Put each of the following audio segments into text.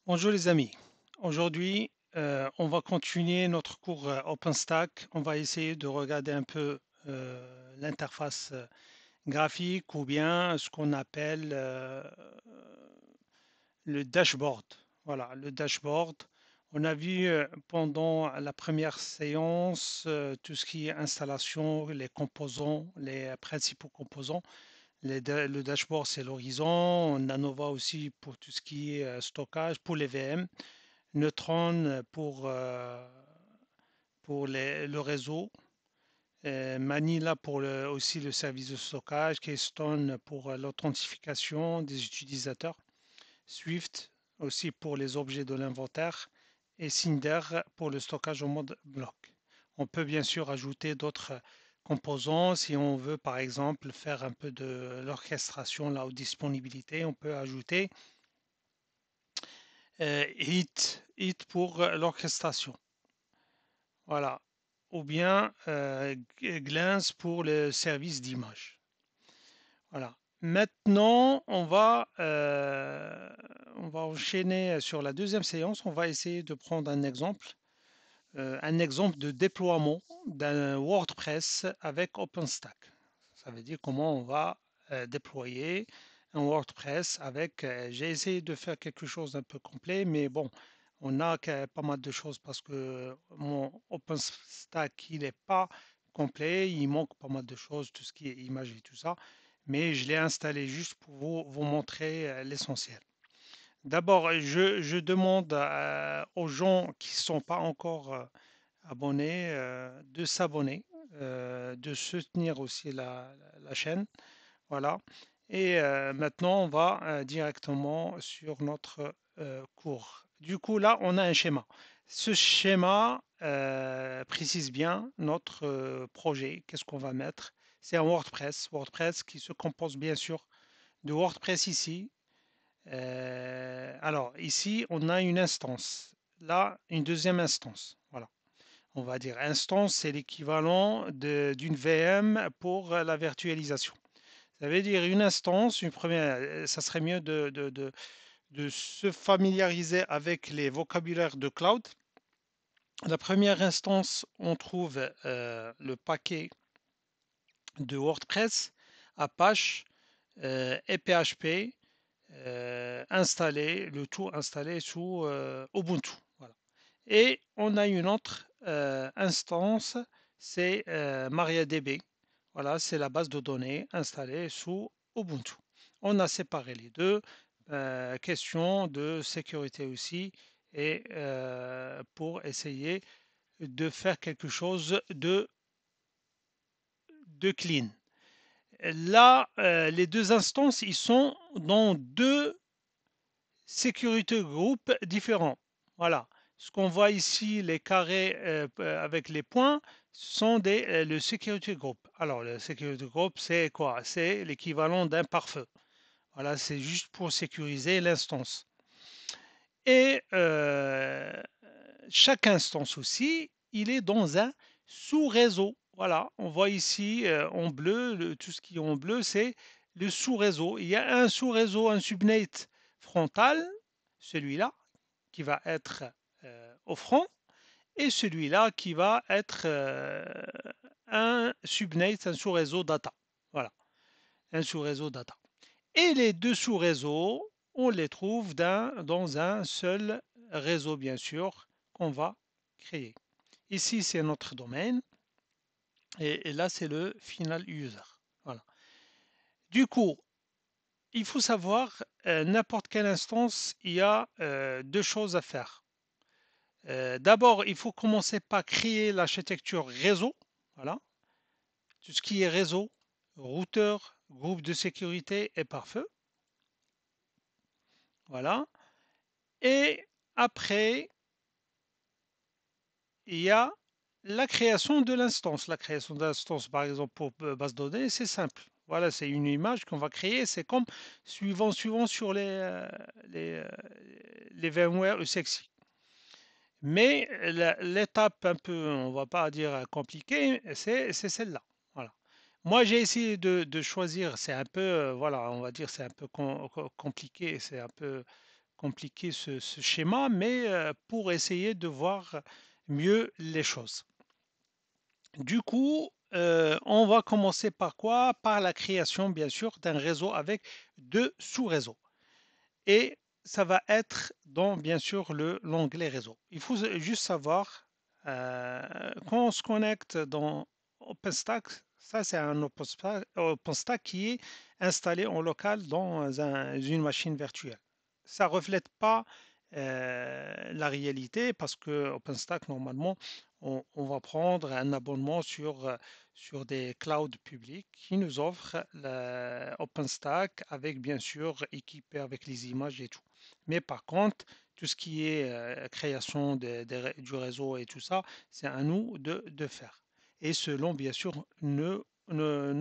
Bonjour les amis. Aujourd'hui, on va continuer notre cours OpenStack. On va essayer de regarder un peu l'interface graphique ou bien ce qu'on appelle le dashboard. Voilà, le dashboard. On a vu pendant la première séance tout ce qui est installation, les composants, les principaux composants. Le dashboard, c'est l'horizon. On a Nova aussi pour tout ce qui est stockage, pour les VM. Neutron pour le réseau, Manila pour aussi le service de stockage, Keystone pour l'authentification des utilisateurs, Swift aussi pour les objets de l'inventaire et Cinder pour le stockage en mode bloc. On peut bien sûr ajouter d'autres composants si on veut par exemple faire un peu de l'orchestration, la haute disponibilité, on peut ajouter Hit pour l'orchestration. Voilà. Ou bien Glance pour le service d'image. Voilà. Maintenant, on va enchaîner sur la deuxième séance. On va essayer de prendre un exemple de déploiement d'un WordPress avec OpenStack. Ça veut dire comment on va déployer un WordPress avec. J'ai essayé de faire quelque chose d'un peu complet, mais bon, on a pas mal de choses parce que mon OpenStack, il n'est pas complet, il manque pas mal de choses, tout ce qui est image et tout ça, mais je l'ai installé juste pour vous montrer l'essentiel. D'abord, je demande aux gens qui ne sont pas encore abonnés de s'abonner, de soutenir aussi la chaîne. Voilà. Et maintenant, on va directement sur notre cours. Du coup, là, on a un schéma. Ce schéma précise bien notre projet. Qu'est-ce qu'on va mettre? C'est un WordPress. WordPress qui se compose bien sûr de WordPress ici. Alors, ici, on a une instance. Là, une deuxième instance. Voilà. On va dire instance, c'est l'équivalent d'une VM pour la virtualisation. Ça veut dire une instance, une première, ça serait mieux de se familiariser avec les vocabulaires de cloud. La première instance, on trouve le paquet de WordPress, Apache et PHP installé, le tout installé sous Ubuntu. Voilà. Et on a une autre instance, c'est MariaDB. Voilà, c'est la base de données installée sous Ubuntu. On a séparé les deux. Question de sécurité aussi et pour essayer de faire quelque chose de clean. Là, les deux instances, ils sont dans deux sécurité groupe différents. Voilà. Ce qu'on voit ici, les carrés avec les points, sont le security group. Alors, le security group, c'est quoi? C'est l'équivalent d'un pare-feu. Voilà, c'est juste pour sécuriser l'instance. Et chaque instance aussi, il est dans un sous-réseau. Voilà, on voit ici en bleu, tout ce qui est en bleu, c'est le sous-réseau. Il y a un sous-réseau, un subnet frontal, celui-là, qui va être au front, et celui-là qui va être un subnet, un sous-réseau data. Voilà, un sous-réseau data. Et les deux sous-réseaux, on les trouve dans un seul réseau, bien sûr, qu'on va créer. Ici, c'est notre domaine, et là, c'est le final user. Voilà. Du coup, il faut savoir, n'importe quelle instance, il y a deux choses à faire. D'abord, il faut commencer par créer l'architecture réseau. Voilà. Tout ce qui est réseau, routeur, groupe de sécurité et pare-feu. Voilà. Et après, il y a la création de l'instance. La création de l'instance, par exemple, pour base de données, c'est simple. Voilà, c'est une image qu'on va créer. C'est comme suivant sur les, euh, les VMware sexy. Mais l'étape un peu, on va pas dire compliquée, c'est celle-là. Voilà. Moi, j'ai essayé de choisir, c'est un peu, voilà, on va dire, c'est un peu compliqué, c'est un peu compliquer ce schéma, mais pour essayer de voir mieux les choses. Du coup, on va commencer par quoi? Par la création, bien sûr, d'un réseau avec deux sous-réseaux. Et ça va être dans, bien sûr, l'onglet réseau. Il faut juste savoir, quand on se connecte dans OpenStack, ça c'est un OpenStack qui est installé en local dans une machine virtuelle. Ça ne reflète pas la réalité parce que OpenStack, normalement, on va prendre un abonnement sur des clouds publics qui nous offrent OpenStack avec bien sûr équipé avec les images et tout. Mais par contre, tout ce qui est création du réseau et tout ça, c'est à nous de faire. Et selon bien sûr nos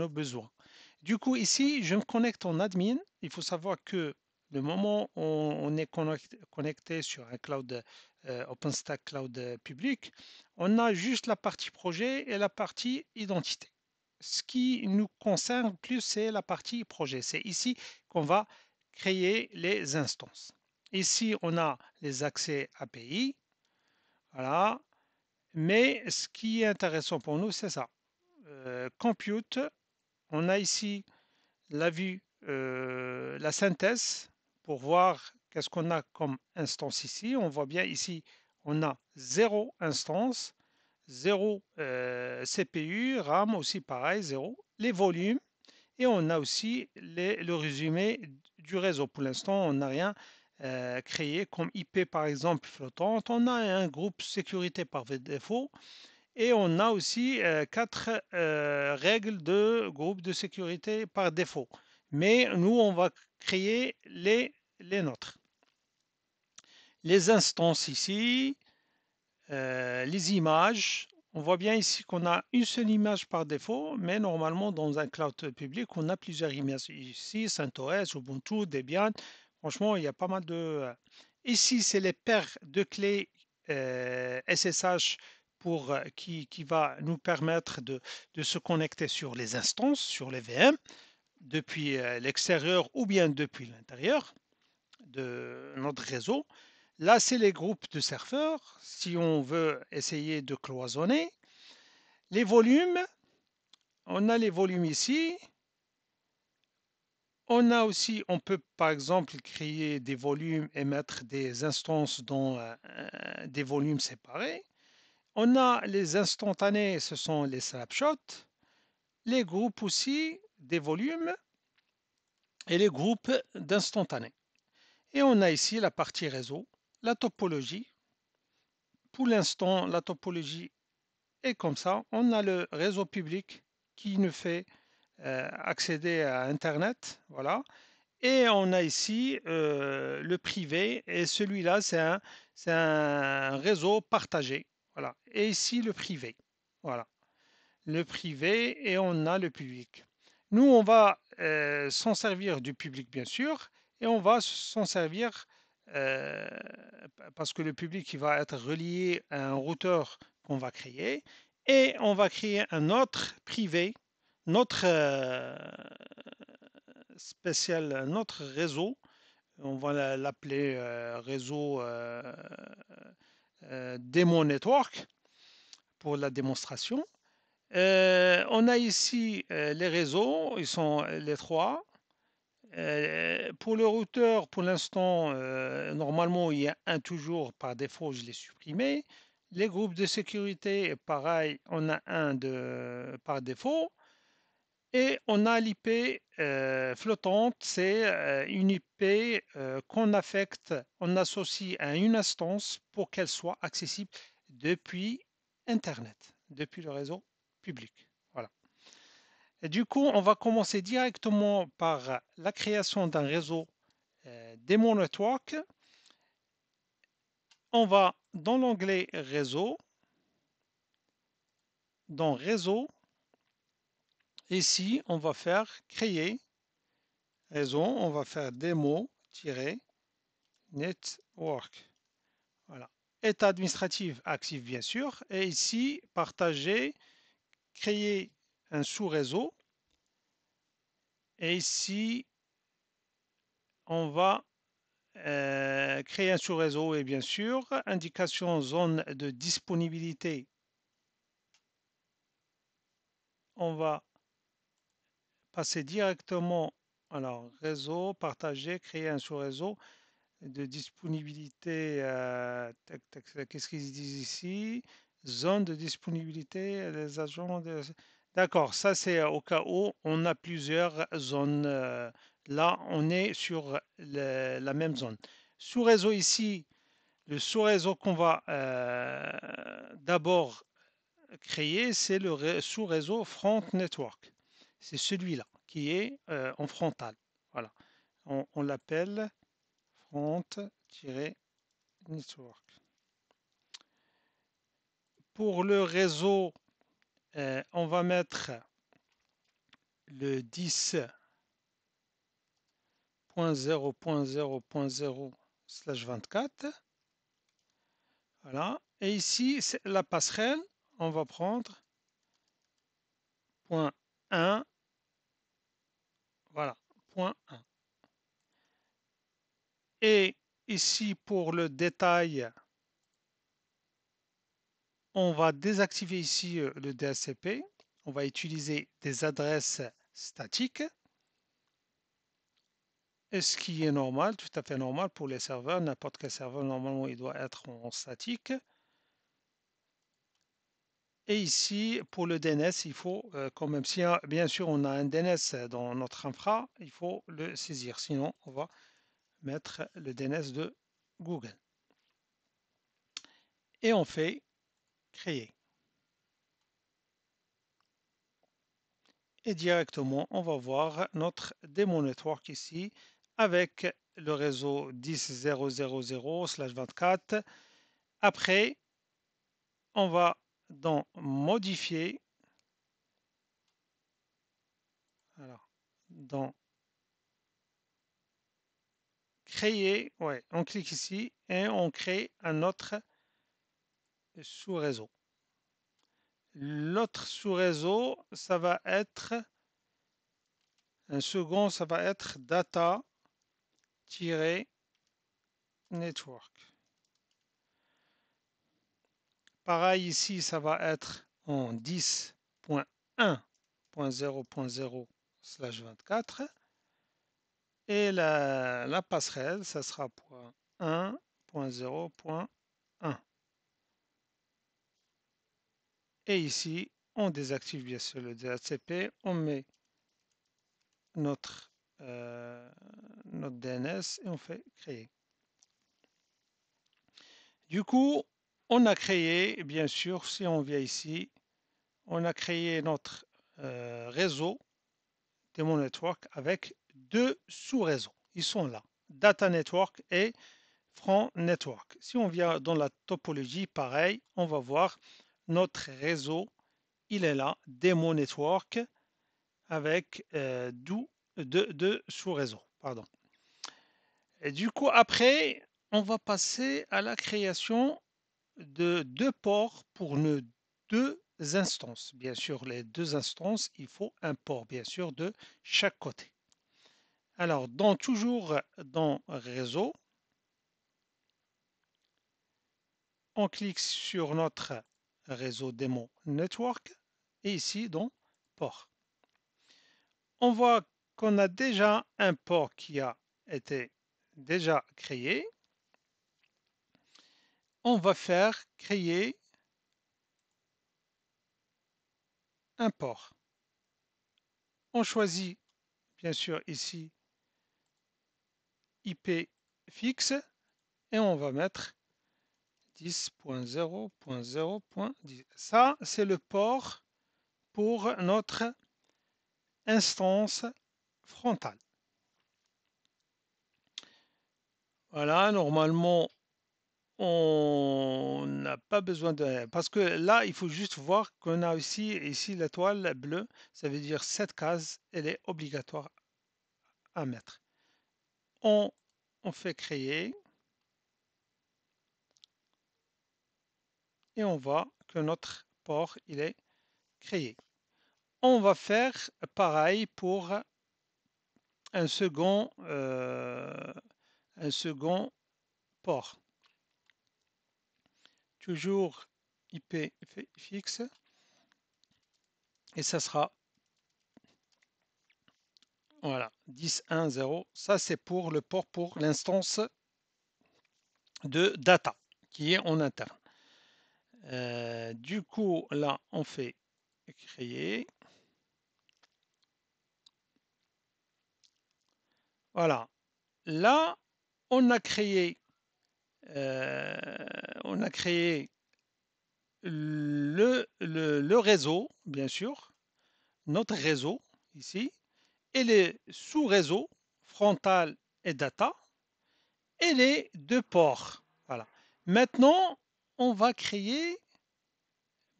besoins. Du coup, ici, je me connecte en admin. Il faut savoir que le moment où on est connecté sur un cloud OpenStack cloud public, on a juste la partie projet et la partie identité. Ce qui nous concerne plus, c'est la partie projet. C'est ici qu'on va créer les instances. Ici, on a les accès API. Voilà. Mais ce qui est intéressant pour nous, c'est ça. Compute, on a ici la vue, la synthèse pour voir qu'est-ce qu'on a comme instance ici. On voit bien ici, on a 0 instance, 0 CPU, RAM aussi pareil, 0, les volumes, et on a aussi le résumé du réseau. Pour l'instant, on n'a rien créé comme IP par exemple flottante. On a un groupe sécurité par défaut et on a aussi 4 règles de groupe de sécurité par défaut. Mais nous, on va créer les nôtres. Les instances ici, les images. On voit bien ici qu'on a une seule image par défaut, mais normalement dans un cloud public, on a plusieurs images. Ici, CentOS, Ubuntu, Debian. Franchement, il y a pas mal de. Ici, c'est les paires de clés SSH qui va nous permettre de se connecter sur les instances, sur les VM, depuis l'extérieur ou bien depuis l'intérieur de notre réseau. Là, c'est les groupes de serveurs, si on veut essayer de cloisonner. Les volumes, on a les volumes ici. On a aussi, on peut par exemple créer des volumes et mettre des instances dans des volumes séparés. On a les instantanés, ce sont les snapshots. Les groupes aussi, des volumes et les groupes d'instantanés. Et on a ici la partie réseau, la topologie. Pour l'instant, la topologie est comme ça. On a le réseau public qui nous fait accéder à Internet. Voilà. Et on a ici le privé. Et celui-là, c'est un réseau partagé. Voilà. Et ici, le privé. Voilà. Le privé et on a le public. Nous, on va s'en servir du public, bien sûr, et on va s'en servir euh, parce que le public il va être relié à un routeur qu'on va créer, et on va créer un autre privé, notre spécial, notre réseau. On va l'appeler réseau Demo Network pour la démonstration. On a ici les réseaux, ils sont les trois. Pour le routeur, pour l'instant, normalement, il y a un toujours par défaut, je l'ai supprimé. Les groupes de sécurité, pareil, on a par défaut. Et on a l'IP flottante, c'est une IP qu'on affecte, on associe à une instance pour qu'elle soit accessible depuis Internet, depuis le réseau public. Voilà. Et du coup, on va commencer directement par la création d'un réseau Demo Network. On va dans l'onglet Réseau, dans Réseau. Ici, on va faire Créer réseau. On va faire Demo-Network. Voilà. État administratif actif, bien sûr. Et ici, partager, créer un sous-réseau. Et ici, on va créer un sous-réseau et bien sûr, indication zone de disponibilité. On va passer directement, alors réseau, partager, créer un sous-réseau de disponibilité. Qu'est-ce qu'ils disent ici? Zone de disponibilité des agents. D'accord, ça c'est au cas où on a plusieurs zones. Là, on est sur la même zone. Sous-réseau ici, le sous-réseau qu'on va d'abord créer, c'est le sous-réseau Front Network. C'est celui-là qui est en frontal. Voilà, on l'appelle Front-Network. Pour le réseau, on va mettre le 10.0.0.0/24. Voilà. Et ici, c'est la passerelle. On va prendre point 1. Voilà, point 1. Et ici, pour le détail, on va désactiver ici le DHCP. On va utiliser des adresses statiques. Et ce qui est normal, tout à fait normal pour les serveurs. N'importe quel serveur, normalement, il doit être en statique. Et ici, pour le DNS, il faut quand même, si bien sûr on a un DNS dans notre infra, il faut le saisir. Sinon, on va mettre le DNS de Google. Et on fait créer. Et directement, on va voir notre démon network ici avec le réseau 10.0.0.0/24. Après, on va dans modifier. Alors, dans créer, ouais, on clique ici et on crée un autre sous-réseau. L'autre sous-réseau, ça va être un second, ça va être data-network. Pareil ici, ça va être en 10.1.0.0/24 et la passerelle, ça sera point 1.0.1. Et ici, on désactive bien sûr le DHCP, on met notre, notre DNS et on fait créer. Du coup, on a créé, bien sûr, si on vient ici, on a créé notre réseau Demon Network avec deux sous-réseaux. Ils sont là, Data Network et Front Network. Si on vient dans la topologie, pareil, on va voir notre réseau, il est là, Demo Network, avec deux sous-réseaux. Pardon. Et du coup, après, on va passer à la création de deux ports pour nos deux instances. Bien sûr, les deux instances, il faut un port, bien sûr, de chaque côté. Alors, toujours dans réseau, on clique sur notre réseau démon network et ici dans port. On voit qu'on a déjà un port qui a été déjà créé. On va faire créer un port. On choisit bien sûr ici IP fixe et on va mettre 10.0.0.10. Ça, c'est le port pour notre instance frontale. Voilà, normalement, on n'a pas besoin de... Parce que là, il faut juste voir qu'on a aussi ici l'étoile bleue. Ça veut dire cette case, elle est obligatoire à mettre. On fait créer et on voit que notre port, il est créé. On va faire pareil pour un second un second port. Toujours IP fixe. Et ça sera, voilà, 10.1.0. Ça, c'est pour le port pour l'instance de data qui est en interne. Du coup, là, on fait créer. Voilà. Là, on a créé, euh, on a créé le réseau, bien sûr, notre réseau ici, et les sous-réseaux frontal et data, et les deux ports. Voilà. Maintenant, on va créer,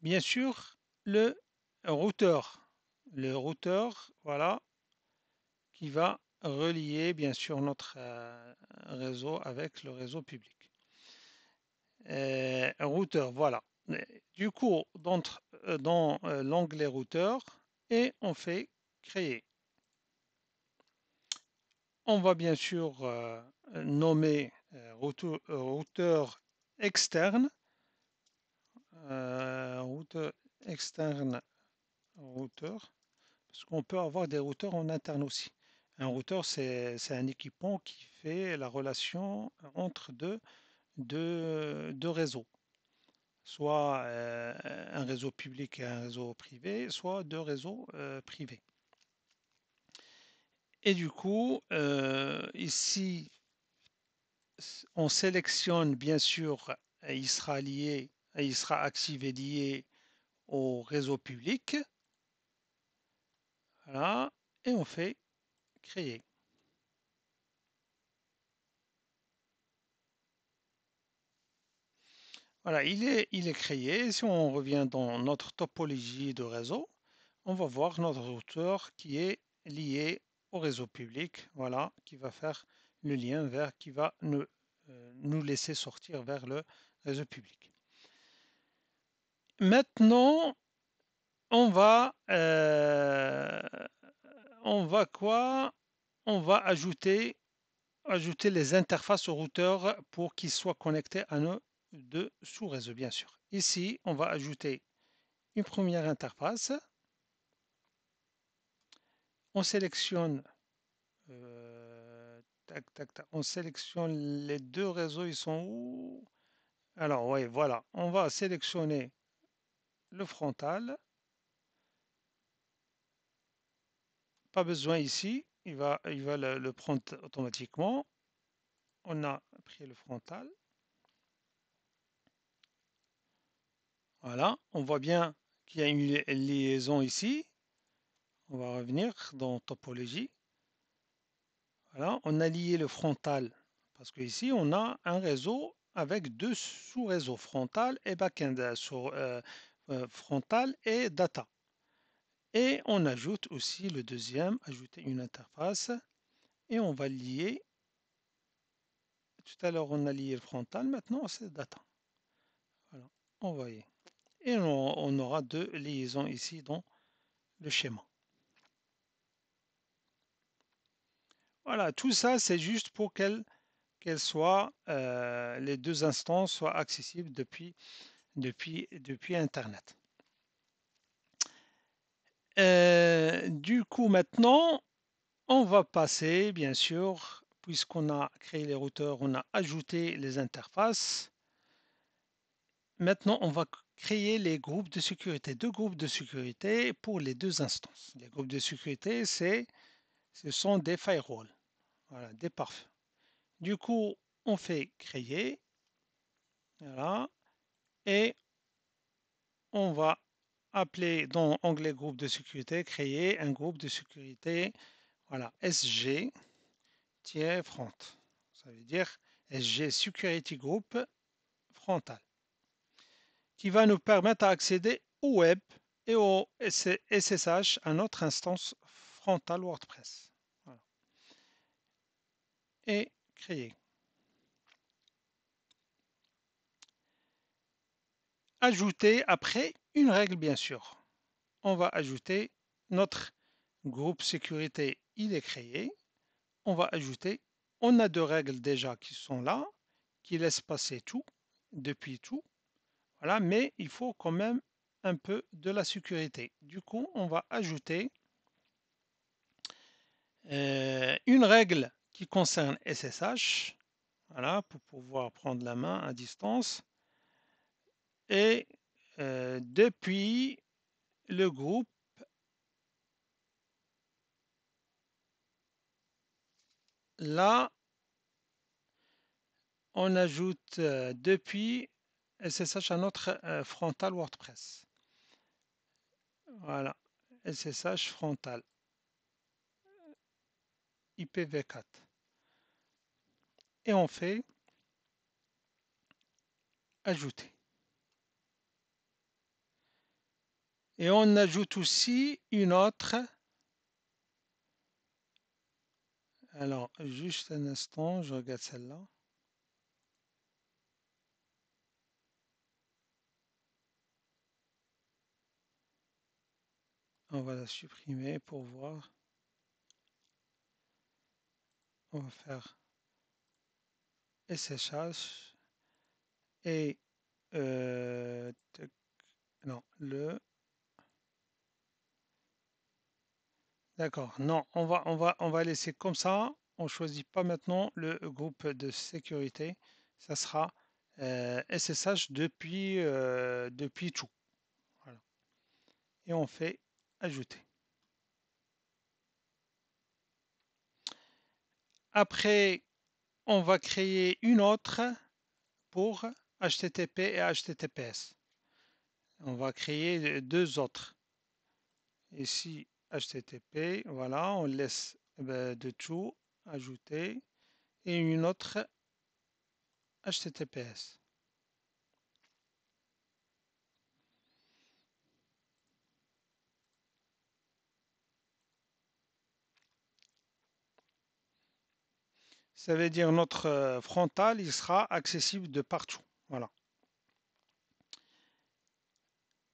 bien sûr, le routeur. Le routeur, voilà, qui va relier, bien sûr, notre réseau avec le réseau public. Routeur, voilà. Du coup, dans l'onglet routeur, et on fait créer. On va bien sûr nommer routeur externe, routeur externe, routeur, parce qu'on peut avoir des routeurs en interne aussi. Un routeur, c'est un équipement qui fait la relation entre deux réseaux, soit un réseau public et un réseau privé, soit deux réseaux privés. Et du coup, ici, on sélectionne bien sûr, il sera lié, il sera activé lié au réseau public. Voilà, et on fait créer. Voilà, il est créé. Si on revient dans notre topologie de réseau, on va voir notre routeur qui est lié au réseau public. Voilà, qui va faire le lien qui va nous laisser sortir vers le réseau public. Maintenant, on va, quoi? On va ajouter les interfaces au routeur pour qu'ils soient connectés à nos deux sous-réseaux, bien sûr. Ici, on va ajouter une première interface. On sélectionne, tac, tac, tac, on sélectionne les deux réseaux, ils sont où? Alors, oui, voilà, on va sélectionner le frontal. Pas besoin ici, il va le prendre automatiquement. On a pris le frontal. Voilà, on voit bien qu'il y a une liaison ici. On va revenir dans topologie. Voilà, on a lié le frontal parce qu'ici on a un réseau avec deux sous-réseaux, frontal et backend, frontal et data. Et on ajoute aussi le deuxième, ajouter une interface et on va lier. Tout à l'heure on a lié le frontal, maintenant c'est data. Voilà, envoyer. Et on aura deux liaisons ici dans le schéma. Voilà, tout ça c'est juste pour qu'elles soient, les deux instances soient accessibles depuis Internet. Du coup, maintenant, on va passer, bien sûr, puisqu'on a créé les routeurs, on a ajouté les interfaces. Maintenant, on va créer les groupes de sécurité, deux groupes de sécurité pour les deux instances. Les groupes de sécurité, ce sont des firewalls, voilà, des pare-feux. Du coup, on fait créer, voilà, et on va appeler dans onglet groupe de sécurité, créer un groupe de sécurité, voilà, SG-front. Ça veut dire SG Security Group frontal, qui va nous permettre d'accéder au web et au SSH à notre instance frontale WordPress. Voilà. Et créer. Ajouter après une règle, bien sûr. On va ajouter notre groupe sécurité, il est créé. On va ajouter on a deux règles déjà qui sont là, qui laissent passer tout, depuis tout. Voilà, mais il faut quand même un peu de la sécurité. Du coup, on va ajouter une règle qui concerne SSH, voilà, pour pouvoir prendre la main à distance. Et depuis le groupe, là, on ajoute depuis SSH à notre frontal WordPress. Voilà, SSH frontal, IPv4. Et on fait ajouter. Et on ajoute aussi une autre. Alors, juste un instant, je regarde celle-là. On va la supprimer pour voir. On va faire SSH et non, d'accord. Non, on va laisser comme ça. On choisit pas maintenant le groupe de sécurité. Ça sera SSH depuis tout. Voilà. Et on fait ajouter. Après, on va créer une autre pour HTTP et HTTPS. On va créer deux autres. Ici, HTTP, voilà, on laisse de tout ajouter et une autre HTTPS. Ça veut dire notre frontal, il sera accessible de partout. Voilà.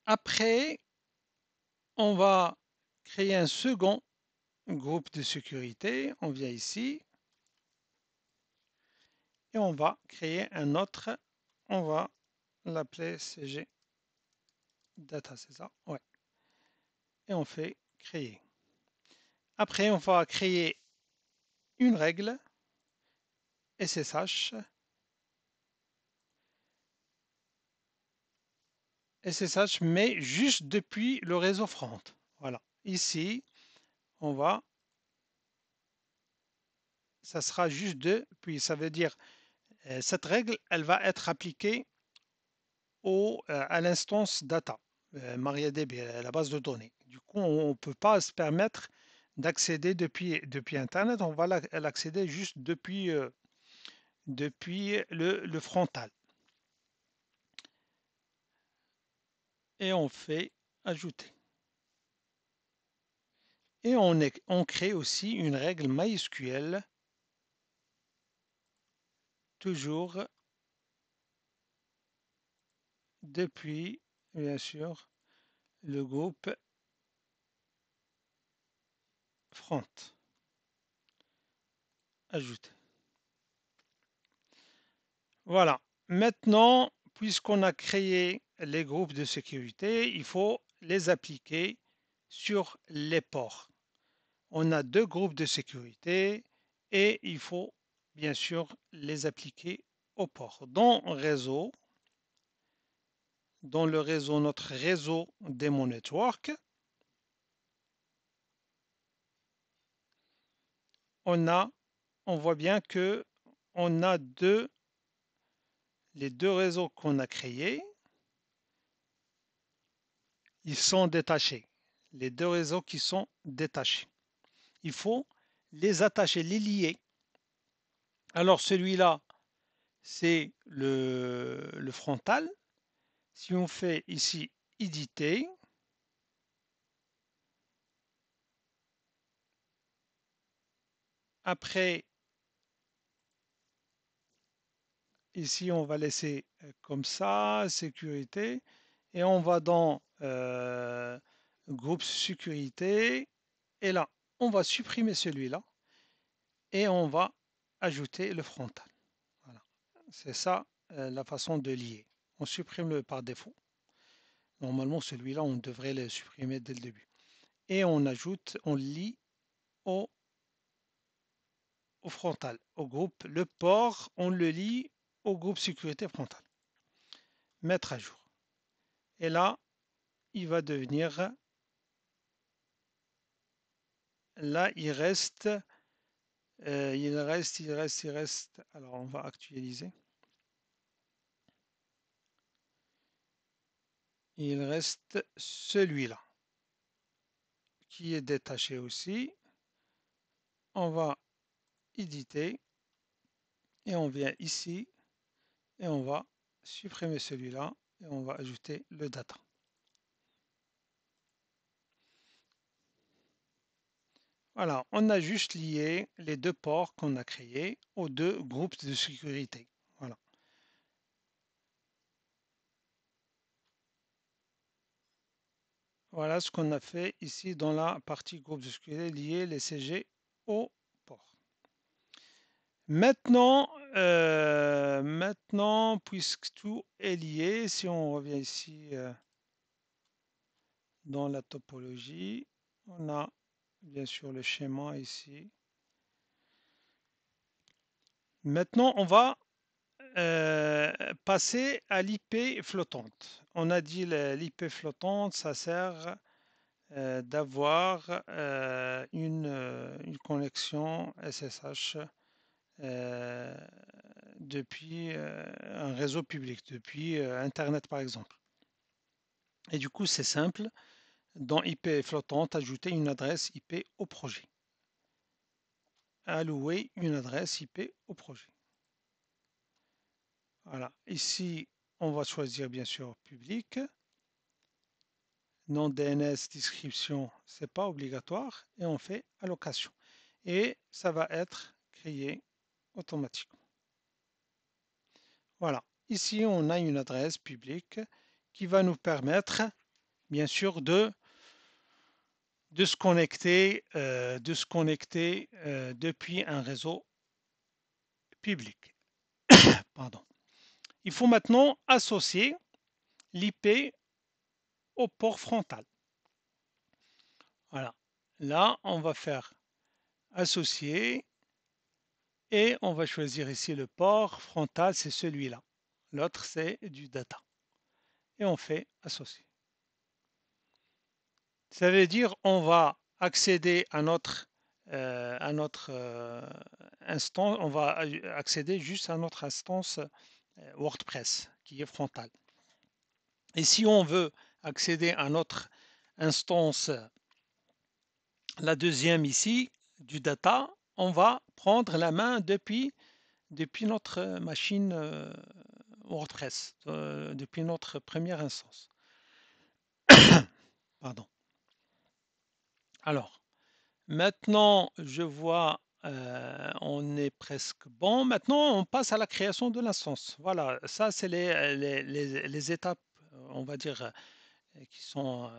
Après, on va créer un second groupe de sécurité. On vient ici et on va créer un autre. On va l'appeler CG Data, c'est ça? Ouais. Et on fait créer. Après, on va créer une règle SSH. SSH, mais juste depuis le réseau front. Voilà. Ici, on va, ça sera juste depuis. Ça veut dire, cette règle, elle va être appliquée à l'instance data, MariaDB, la base de données. Du coup, on ne peut pas se permettre d'accéder depuis Internet. On va l'accéder juste depuis le frontal. Et on fait ajouter. Et on crée aussi une règle MySQL, toujours depuis, bien sûr, le groupe front. Ajouter. Voilà. Maintenant, puisqu'on a créé les groupes de sécurité, il faut les appliquer sur les ports. On a deux groupes de sécurité et il faut bien sûr les appliquer au port. Dans le réseau, notre réseau Demo Network, on voit bien que on a les deux réseaux qu'on a créés, ils sont détachés. Les deux réseaux qui sont détachés. Il faut les attacher, les lier. Alors celui-là, c'est le frontal. Si on fait ici éditer, après, ici, on va laisser comme ça, sécurité, et on va dans groupe sécurité, et là, on va supprimer celui-là, et on va ajouter le frontal. Voilà. C'est ça la façon de lier. On supprime le par défaut. Normalement, celui-là, on devrait le supprimer dès le début. Et on ajoute, on lie au, au frontal, au groupe. Le port, on le lie au groupe sécurité frontale. Mettre à jour. Et là, il va devenir, là, il reste, il reste. Alors, on va actualiser. Il reste celui-là qui est détaché aussi. On va éditer et on vient ici et on va supprimer celui-là et on va ajouter le data. Voilà, on a juste lié les deux ports qu'on a créés aux deux groupes de sécurité. Voilà. Voilà ce qu'on a fait ici dans la partie groupe de sécurité, lier les CG au port. Maintenant, puisque tout est lié, si on revient ici dans la topologie, on a bien sûr le schéma ici. Maintenant, on va passer à l'IP flottante. On a dit l'IP flottante, ça sert d'avoir une connexion SSH depuis un réseau public, depuis Internet par exemple. Et du coup, c'est simple. Dans IP flottante, ajouter une adresse IP au projet. Allouer une adresse IP au projet. Voilà. Ici, on va choisir bien sûr public. Nom DNS, description, c'est pas obligatoire. Et on fait allocation. Et ça va être créé automatiquement. Voilà. Ici, on a une adresse publique qui va nous permettre, bien sûr, de se connecter, depuis un réseau public. Pardon. Il faut maintenant associer l'IP au port frontal. Voilà. Là, on va faire associer et on va choisir ici le port frontal, c'est celui-là. L'autre, c'est du data. Et on fait associer. Ça veut dire on va accéder à notre instance, on va accéder juste à notre instance WordPress qui est frontale. Et si on veut accéder à notre instance, la deuxième ici, du data, on va prendre la main depuis notre machine WordPress, depuis notre première instance. Pardon. Alors, maintenant, je vois, on est presque bon. Maintenant, on passe à la création de l'instance. Voilà, ça, c'est les étapes, on va dire, qui sont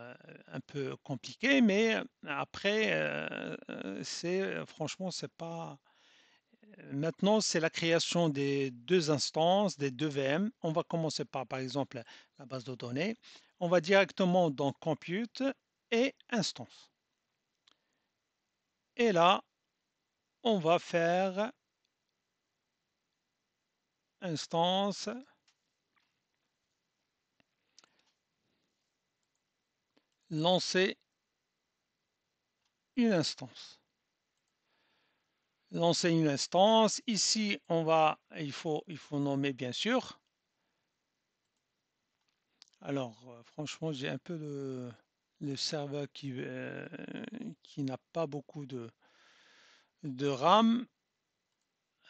un peu compliquées, mais après, franchement, c'est pas. Maintenant, c'est la création des deux instances, des deux VM. On va commencer par exemple, la base de données. On va directement dans Compute et Instance. Et là, on va faire instance, lancer une instance. Lancer une instance. Ici, il faut nommer bien sûr. Alors, franchement, j'ai un peu le serveur qui n'a pas beaucoup de RAM.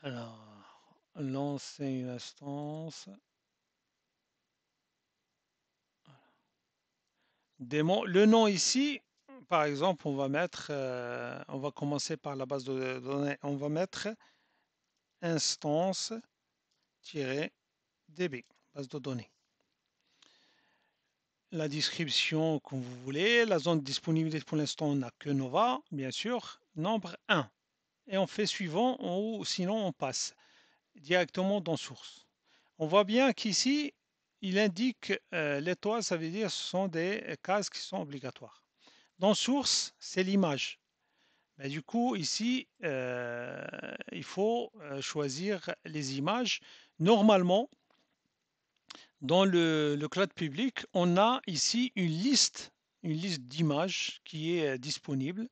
Alors, lancer une instance. Démon. Le nom ici, par exemple, on va commencer par la base de données. On va mettre instance-db, base de données. La description comme vous voulez. La zone de disponibilité pour l'instant, on n'a que Nova, bien sûr. Nombre 1. et on fait suivant ou sinon on passe directement dans source. On voit bien qu'ici, il indique l'étoile, ça veut dire ce sont des cases qui sont obligatoires. Dans source, c'est l'image. Mais du coup, ici, il faut choisir les images. Normalement, dans le cloud public, on a ici une liste d'images qui est disponible.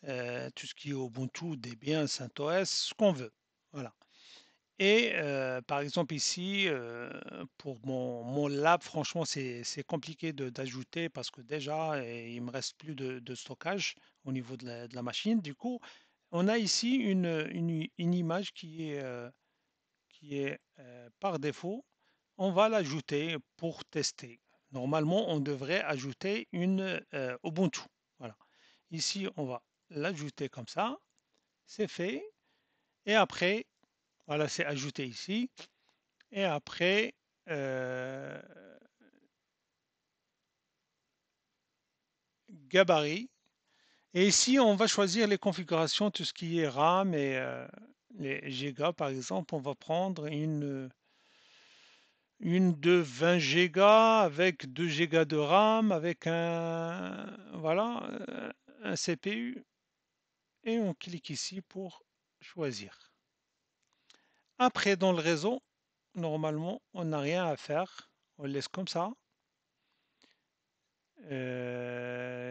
Tout ce qui est Ubuntu, Debian, CentOS, ce qu'on veut. Voilà. Et par exemple ici, pour mon lab, franchement, c'est compliqué d'ajouter parce que déjà, il me reste plus de stockage au niveau de la machine. Du coup, on a ici une image qui est par défaut. On va l'ajouter pour tester. Normalement, on devrait ajouter une Ubuntu. Voilà. Ici, on va l'ajouter comme ça. C'est fait. Et après, voilà, c'est ajouté ici. Et après, euh, gabarit. Et ici, on va choisir les configurations, tout ce qui est RAM et les gigas, par exemple. On va prendre une de 20 gigas avec 2 gigas de RAM, avec voilà, un CPU. Et on clique ici pour choisir. Après, dans le réseau, normalement, on n'a rien à faire. On laisse comme ça.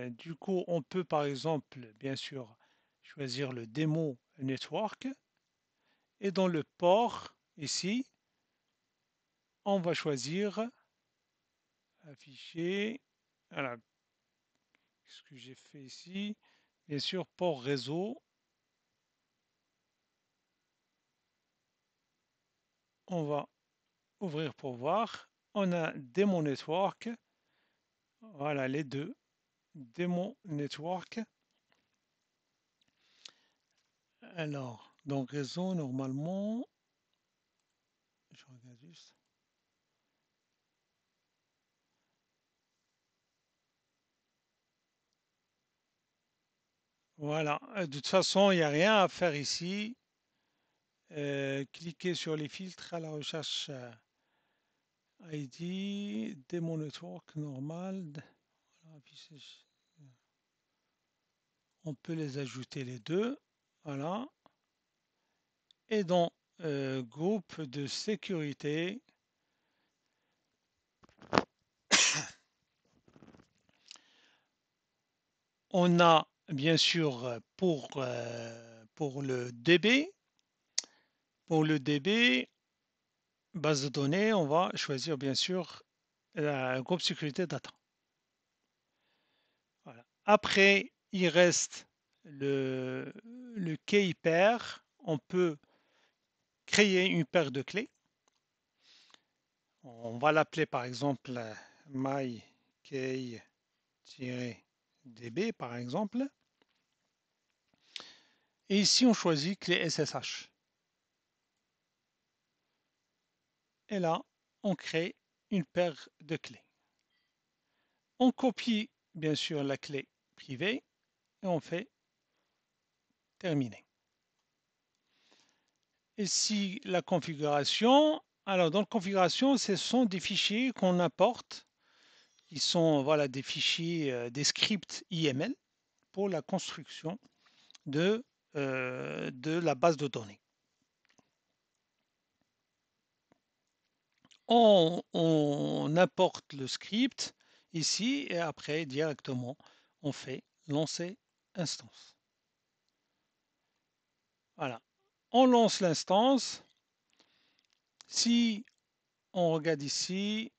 Du coup, on peut par exemple, bien sûr, choisir le démo network et dans le port, ici, on va choisir afficher. Voilà, ce que j'ai fait ici, bien sûr, port réseau. On va ouvrir pour voir. On a démo network. Voilà les deux. Démo network. Alors, donc réseau, normalement, je regarde juste. Voilà, de toute façon, il n'y a rien à faire ici. Cliquez sur les filtres à la recherche ID, démon network normal. On peut les ajouter les deux. Voilà. Et dans groupe de sécurité, on a bien sûr pour le DB, base de données, on va choisir bien sûr la groupe sécurité data. Voilà. Après, il reste le key pair. On peut créer une paire de clés. On va l'appeler par exemple mykey-db par exemple. Et ici, on choisit clé SSH. Et là, on crée une paire de clés. On copie bien sûr la clé privée et on fait terminer. Ici, la configuration. Alors, dans la configuration, ce sont des fichiers qu'on importe. Ils sont voilà, des fichiers, des scripts IML pour la construction de la base de données. On importe le script ici et après directement on fait lancer instance. Voilà, on lance l'instance. Si on regarde ici,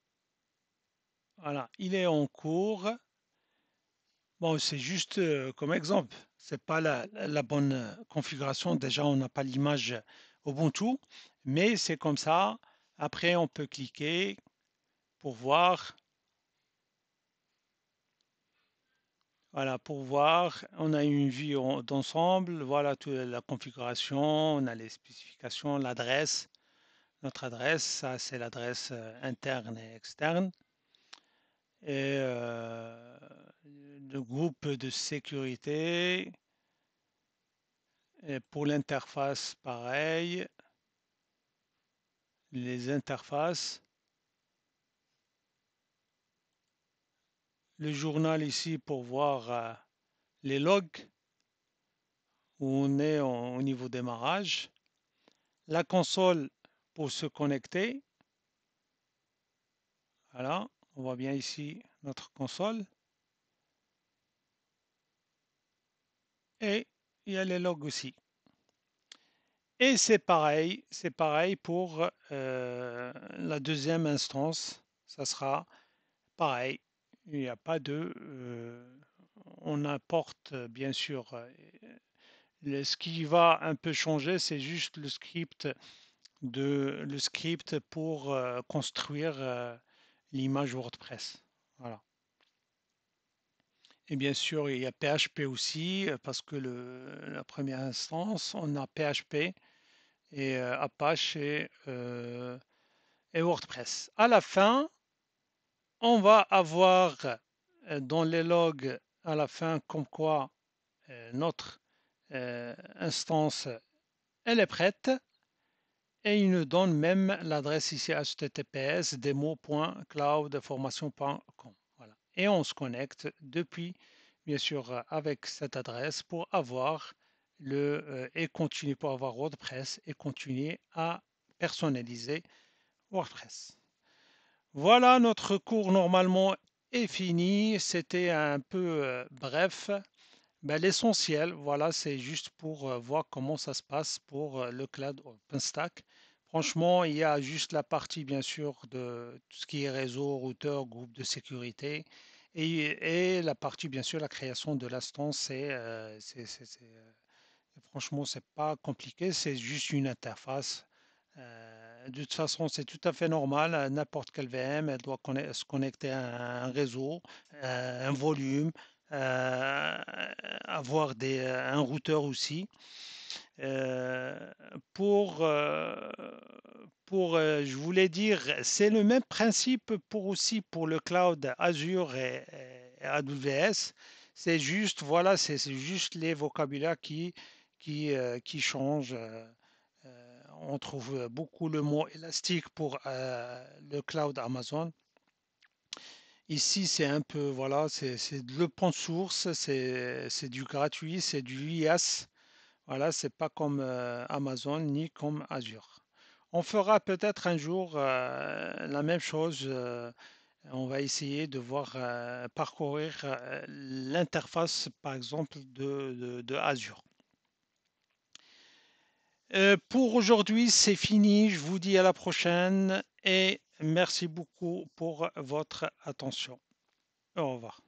voilà, il est en cours. Bon, c'est juste comme exemple, c'est pas la bonne configuration. Déjà, on n'a pas l'image Ubuntu, mais c'est comme ça. Après, on peut cliquer pour voir. Voilà, pour voir, on a une vue d'ensemble. Voilà toute la configuration, on a les spécifications, l'adresse. Notre adresse, ça c'est l'adresse interne et externe. Et le groupe de sécurité. Et pour l'interface, pareil, les interfaces. Le journal ici pour voir les logs où on est au niveau démarrage. La console pour se connecter. Voilà, on voit bien ici notre console. Et il y a les logs aussi. Et c'est pareil pour la deuxième instance. Ça sera pareil. Il n'y a pas de... on apporte bien sûr... ce qui va un peu changer, c'est juste le script pour construire l'image WordPress. Voilà. Et bien sûr, il y a PHP aussi, parce que la première instance, on a PHP et Apache et WordPress. À la fin, on va avoir dans les logs à la fin comme quoi notre instance elle est prête et il nous donne même l'adresse ici https demo.cloudformation.com. Voilà. Et on se connecte depuis bien sûr avec cette adresse pour avoir et continuer pour avoir WordPress et continuer à personnaliser WordPress. Voilà, notre cours normalement est fini. C'était un peu bref. Ben, l'essentiel, voilà, c'est juste pour voir comment ça se passe pour le cloud OpenStack. Franchement, il y a juste la partie, bien sûr, de tout ce qui est réseau, routeur, groupe de sécurité, et la partie, bien sûr, la création de l'instance. Franchement, c'est pas compliqué, c'est juste une interface. De toute façon, c'est tout à fait normal. N'importe quelle VM, elle doit se connecter à un réseau, un volume, euh, avoir un routeur aussi. Euh, pour, euh, je voulais dire, c'est le même principe pour aussi pour le cloud Azure et AWS. C'est juste, voilà, c'est juste les vocabulaires qui changent. On trouve beaucoup le mot élastique pour le cloud Amazon. Ici, c'est un peu, voilà, c'est de l'open source, c'est du gratuit, c'est du IaaS. Voilà, c'est pas comme Amazon ni comme Azure. On fera peut-être un jour la même chose. On va essayer de voir parcourir l'interface, par exemple, de Azure. Pour aujourd'hui, c'est fini. Je vous dis à la prochaine et merci beaucoup pour votre attention. Au revoir.